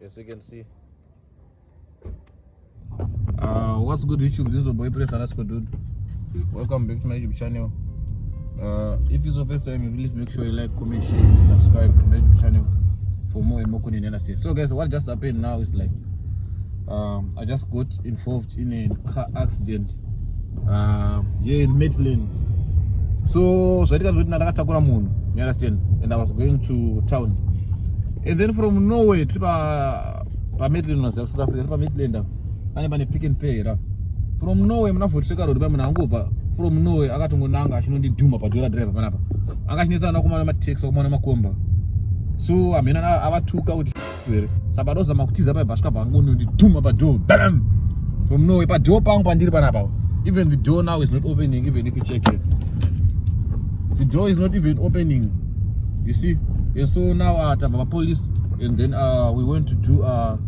as you can see. What's good YouTube? This is your boy Press Alaska dude. Welcome back to my YouTube channel. If it's your first time, please make sure you like, comment, share, and subscribe to my YouTube channel for more and more content. So guys, what just happened now is like I just got involved in a car accident here in Maitland. So I you understand? And I was going to town. And then from nowhere, Maitland was South Africa, Maitland. And pick and pay. From nowhere, I'm for check out from nowhere, I got to go now. I should do my driver. I got to take some money. So I mean, I took out Sabados and Matiza by Baskaba and going to do my door. Bam! From nowhere, but Joe Pang Pandir Banaba. Even the door now is not opening, even if you check it. The door is not even opening. You see? And so now at our police, and then we went to do a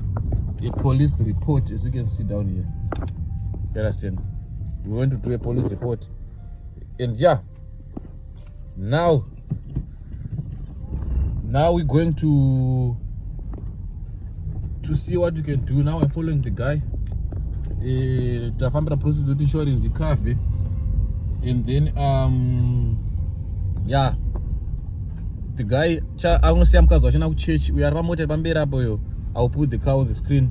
police report, as you can see down here. You understand? We went to do a police report, and yeah, now we're going to see what you can do. Now I'm following the guy. The family process with insurance, the car, and then yeah. The guy, I'm gonna say I'm going to church. We are motor bambera boy. I'll put the car on the screen,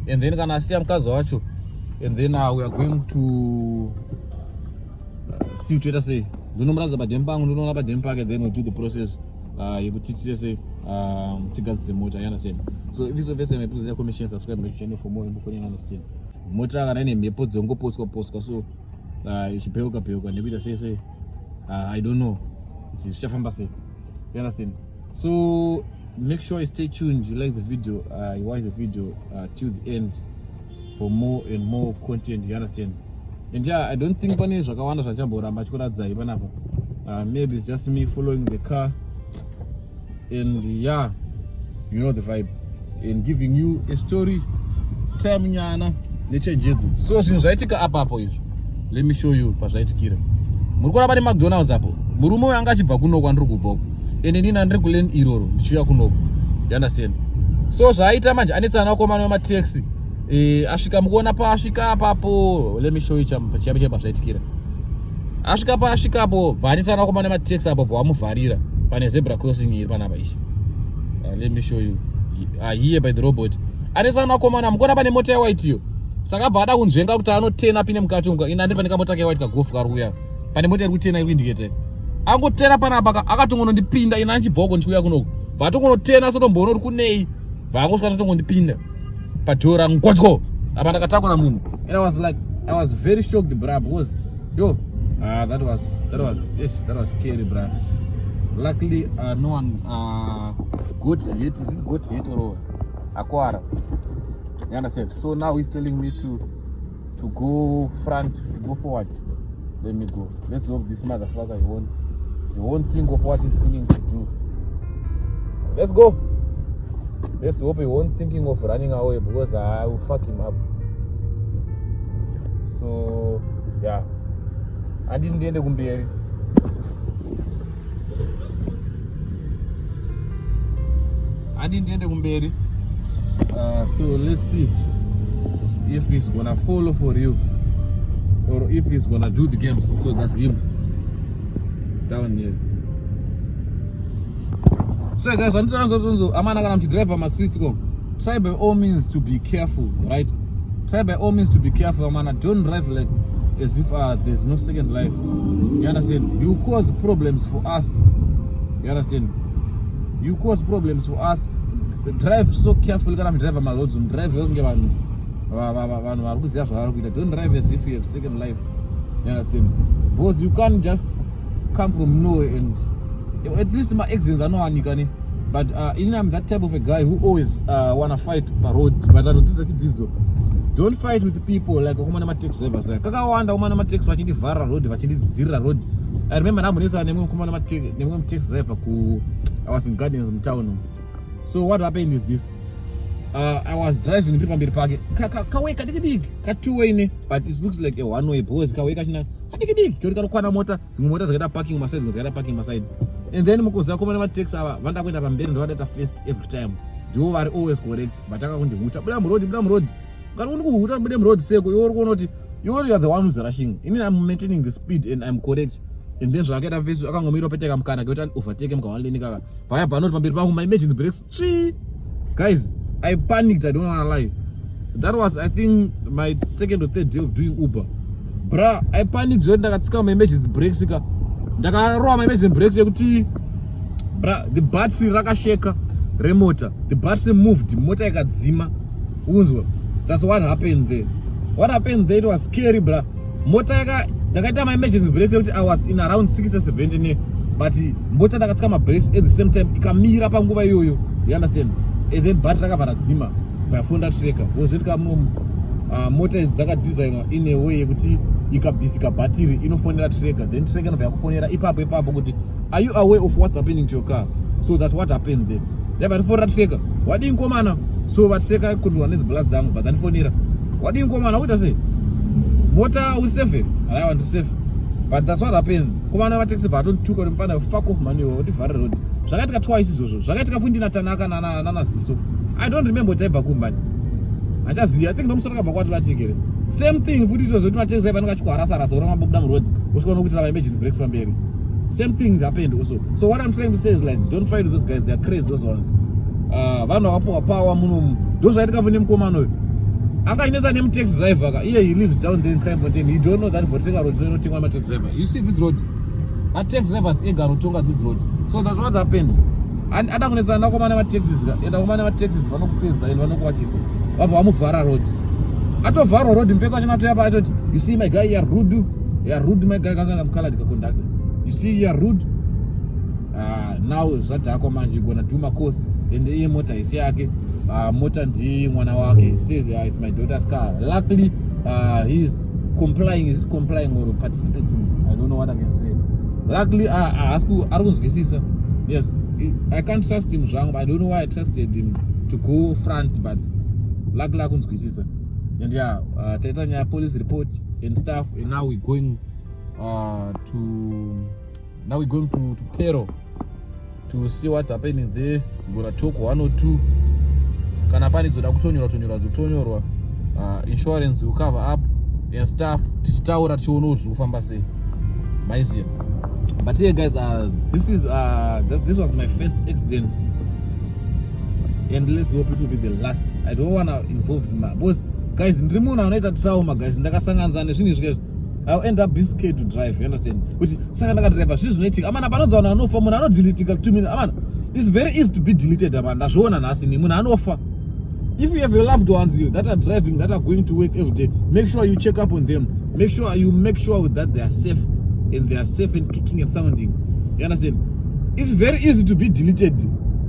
and then gonna see I'm and then we are going to see what I say. Do numbers about Jempang, do about Jempang, and then we'll do the process. You could teach say to get the motor. You understand? So if it's the first time, please comment, share, subscribe my channel for more info. You understand? Motor and then me put zongo post so you should pay and maybe say I don't know. It's Chef Embassy. You understand? So make sure you stay tuned. You like the video, you watch the video till the end for more and more content. You understand? And yeah, I don't think maybe it's just me following the car, and yeah, you know the vibe, and giving you a story. So since I take up for you, let me show you. Murikora bari McDonald's hapo. Murume uyu angachibva kuno kwandiri kubva. Ene ndina ndiri kuleni iroro ndichiuya kuno. You understand? So zvaita manje anetsana akomana wemataxi. Asvika mukuona paasvika apapo. Let me show you chiambo chebva zvaitikira. Asvika apo vanetsana akomana wemataxi apo vamuvharira pane zebra crossing iri panapa ishi. Let me show you. Here by the robot. Anetsana akomana mukuona pane mota white iyo. Saka bada kunzvenga kuti anotena pine mukati unga ina ndiri pane kamota ke white kagofu karuya. Pane mota iri kutena indicate. Angotena panapa akatongonondipinda ina anchibvoko ndichiuya kunoko. Vatongonotena sotomboona uri kunei. Vangosvika tongondipinda. Padhora ngwatyo. Apa ndakatakura munhu. And I was very shocked, bruh, because yo, that was scary, bruh. Luckily no one got hit. Is it got hit or akwara? You understand? So now he's telling me to go front, to go forward. Let me go. Let's hope this motherfucker he won't think of what he's thinking to do. Let's go. Let's hope he won't thinking of running away, because I will fuck him up. So yeah. I didn't end up being. So let's see if he's gonna follow for you, or if he's gonna do the games. So that's him down here. So guys, I'm gonna drive my streets go. Try by all means to be careful, right? Try by all means to be careful, man. Don't drive like as if there's no second life. You understand? You cause problems for us. You understand? You cause problems for us. Drive so careful. Gonna drive my roads. Drive don't drive as if you have second life. You understand? Because you can't just come from nowhere, and at least my exes are not any. But I'm that type of a guy who always wanna fight per road. But don't fight with people like Okumana takes drivers. Like Kakawanda, Okumana takes Vachindi Vara road, Vachindi Zira road. I remember Namunisa name Kumana takes driver who I was in Guardians in town. So what happened is this. I was driving to Pambir Park. Kaway Katuway, but it looks like a one-way boys. Kaway Kashina, Kadikidik, Kona motor, motors get parking my side, and then Mukosa takes our Vanda with a bambin and order the first every time. ndivo vari always correct, but akakundihuta buda muroad kana uri kuhuta bude muroad seko iwe uri kuona kuti you are the one who's rushing. I'm maintaining the speed and I'm correct. And then zvakaita vese akangomira pateka mukana kuti overtake mukawalini kaka paya panoti pamberi pangu my emergency brakes guys. I panicked, I don't want to lie. That was, I think, my second or third day of doing Uber. Bruh, I panicked zone ndakatsika my emergency brakes ika. Ndakarowa my emergency brakes yekuti bruh, the battery rakasheka remota. The battery moved, mota ikadzima. Unzwa. That's what happened there. What happened there, it was scary, bruh. Mota ndakaita my emergency brakes yekuti I was in around 6 or 7, but mota ndakatsika my brakes at the same time ikamira panguva iyoyo. You understand? And then battery rakavharadzima pafonda tracker. Wozvetika mota idzi dzakadesignwa in a way yekuti ikabhisika battery inofonera tracker, then tracker inobva yakufonera ipapo kuti are you aware of what's happening to your car? So that's what happened there. Yabva tifonera tracker. Wadini komana? So but tracker yakundwa nedzibhula dzangu but andifonera. Wadini komana? Uita sei? Mota uri safe? I want to safe. But that's what happened. Komana va taxi baton took on pana fuck off money or divare road. Zvakatika twice izvozvo. Zvakatika fundi na Tanaka nana Ziso. I don't remember taibva kumbani. Achaziya, I think nomusoro kabva kwati vatikere. Same thing futi izvozvo kuti mataxi driver anongachikwarasa ora mabuda muroad. Usikaona kuti rava emergency brakes pamberi. Same thing happened also. So what I'm trying to say is like, don't fight with those guys. They are crazy, those ones. Vanhu vapowa power muno. Ndozvaitika futi nemukomana uyu. Akainetsa nemutaxi driver ka. He lives down there in Crime Mountain. He don't know that for Vhoteka road inotengwa mataxi driver. You see this road? Taxi drivers ega anotonga this road. So that's what happened. And adakunetsana nakomana mataxis ka. Enda komana mataxis vanokupedza and vanokuwachisa. Vabva vamuvhara road. Atovhara road mpeko achinatoya pa atoti, you see my guy, you are rude my guy kanga mukhaladi ka conductor. You see you are rude. Now zvadhakwa manje gonna do my course and iye mota isi yake. Mota ndi mwana wake. He says it's my daughter's car. Luckily he's complying. Is complying or participating? I don't know what I can say. Luckily arikunzwisisa. Yes, I can't trust him zvangu, but I don't know why I trusted him to go front, but luckily arikunzwisisa. And yeah, taita nyaya police report and stuff, and now we're going to Pero to see what's happening there. We're gonna talk 1 or 2. Kana pani dzoda kutonyorwa insurance will cover up and stuff. Tichitaura tichiona kuti kufamba sei. Maiziya. But here guys, this was my first accident, and let's hope it will be the last. I don't wanna involve my boss. Guys, ndrimuna unoita trauma guys. Ndakasanganzana nezvinhu zvike. I'll end up being scared to drive, you understand? Kuti saka ndakadriver zvinoitika. Amana panodzaona anofa munhu anodeletika 2 minutes. Amana, it's very easy to be deleted. Amana ndazviona nhasi ni munhu anofa. If you have your loved ones you that are driving, that are going to work every day, make sure you check up on them. Make sure that they are safe. And they are safe and kicking and sounding. You understand? It's very easy to be deleted.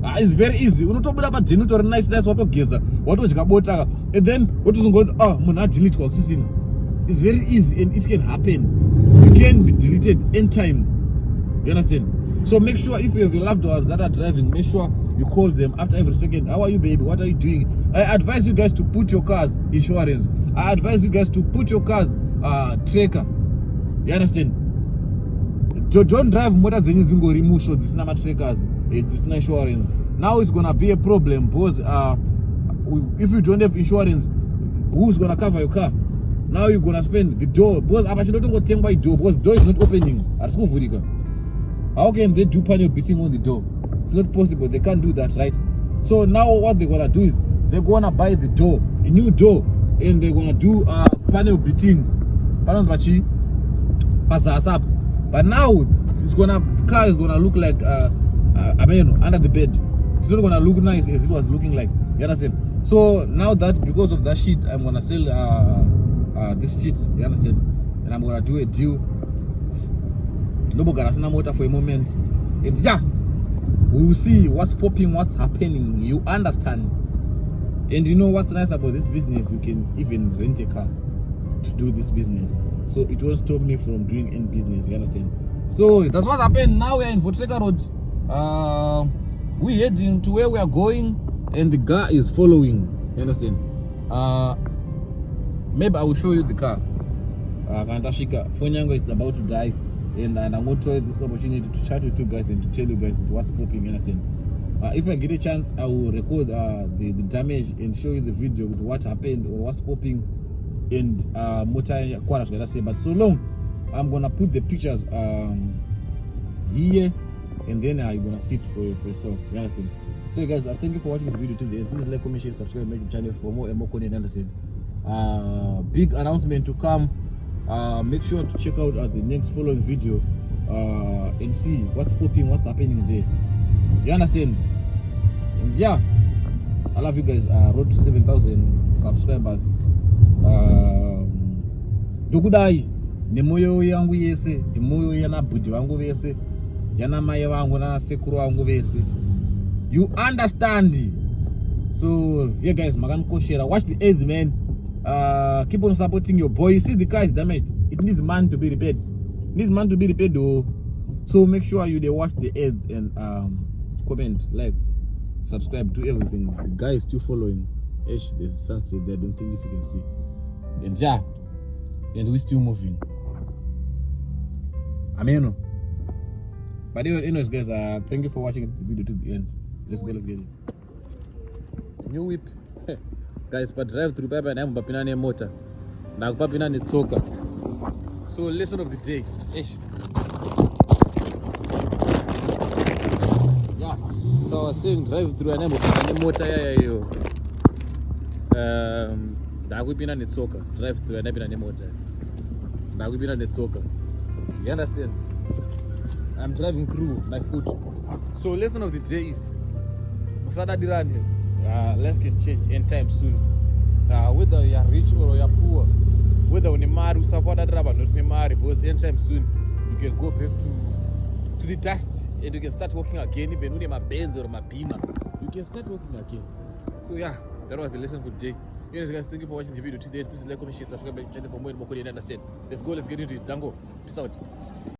It's very easy. Unotobuda pa deleted nice watogeza, watodya bota, and then watozongoza munhu delete kwa kusisina. It's very easy and it can happen. You can be deleted anytime. You understand? So make sure if you have your loved ones that are driving, make sure you call them after every second. How are you, baby? What are you doing? I advise you guys to put your cars insurance. I advise you guys to put your cars tracker. You understand? Don't drive mota dzenyu dzingori musho dzisina matrackers, dzisina insurance. Now it's gonna be a problem because if you don't have insurance, who's gonna cover your car? Now you're gonna spend the door because apa chinotongotengwa door because door is not opening. Asikuvhurika. How can they do panel beating on the door? It's not possible. They can't do that, right? So now what they're gonna do is they're gonna buy the door, a new door, and they're gonna do panel beating. Panel bachi pasasap. But now car is gonna look like under the bed. It's not gonna look nice as it was looking like. You understand? So now that because of that shit, I'm gonna sell this shit. You understand? And I'm gonna do a deal. Nobody gonna motor for a moment. And yeah, we will see what's popping, what's happening. You understand? And you know what's nice about this business? You can even rent a car to do this business. So it won't stop me from doing any business. You understand? So that's what happened. Now we are in Vhoteka Road. We're heading to where we are going, and the car is following. You understand? Maybe I will show you the car. Kandashika Fonyango is about to die, and I'm going to try this opportunity to chat with you guys and to tell you guys what's popping. You understand? If I get a chance, I will record the damage and show you the video with what happened or what's popping and motor quarters, gonna say. But so long, I'm gonna put the pictures here, and then you're gonna see it for yourself. You understand? So guys, thank you for watching the video to the end. Please like, comment, share, subscribe, make the channel for more and more content. Understand? Big announcement to come. Make sure to check out the next following video and see what's popping, what's happening there. You understand? And yeah, I love you guys. Road to 7,000 subscribers. Dokudai nemoyo yangu yese, nemoyo yana budi wangu vese, yana maye wangu na sekuru wangu vese. You understand? So yeah guys, magan ko share. Watch the ads, man. Keep on supporting your boy. You see the car is damaged. It needs man to be repaired. Needs man to be repaired though. So make sure you watch the ads and comment, like, subscribe to everything. The guy is still following. There's a sunset there. Don't think if you can see. And yeah, and we're still moving. Amen. But anyways, guys, thank you for watching the video to the end. Let's get it. New whip. Guys, but drive through Papa and I'm Papinani motor. Now Papinani Tsoka. So lesson of the day. Yeah. So I was saying drive through and I'm Papinani motor. Dagupinani Tsoka. Drive through and I'm Papinani motor. Dagupinani Tsoka. You understand? I'm driving through my foot. So lesson of the day is Musada Dirani. Life can change anytime soon. Whether you're rich or you're poor, whether you're married, you support that driver, not married, because anytime soon you can go back to the dust and you can start walking again. Even when you're my Benz or my Beamer, you can start walking again. So yeah, that was the lesson for today. Anyways guys, thank you for watching the video today. Please like, comment, share, subscribe to the channel for more and more content. Understand? Let's go, let's get into it. Dango, peace out.